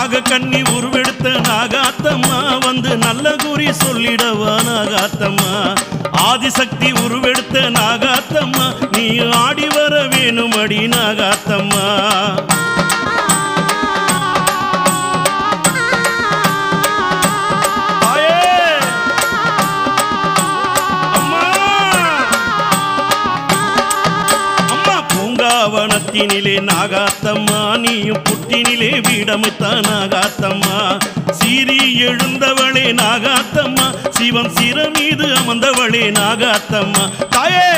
நாக கண்ணி உருவெடுத்த நாகாத்தம்மா வந்து நல்ல குறி சொல்லிடவா நாகாத்தம்மா ஆதிசக்தி உருவெடுத்த நாகாத்தம்மா நீ ஆடி வர வேணும் அடி நாகாத்தம்மா வனத்தினிலே நாகாத்தம்மா நீயும் புட்டினிலே வீடமைத்த நாகாத்தம்மா சீறி எழுந்தவளே நாகாத்தம்மா சிவன் சிர மீது அமர்ந்தவளே நாகாத்தம்மா தாயே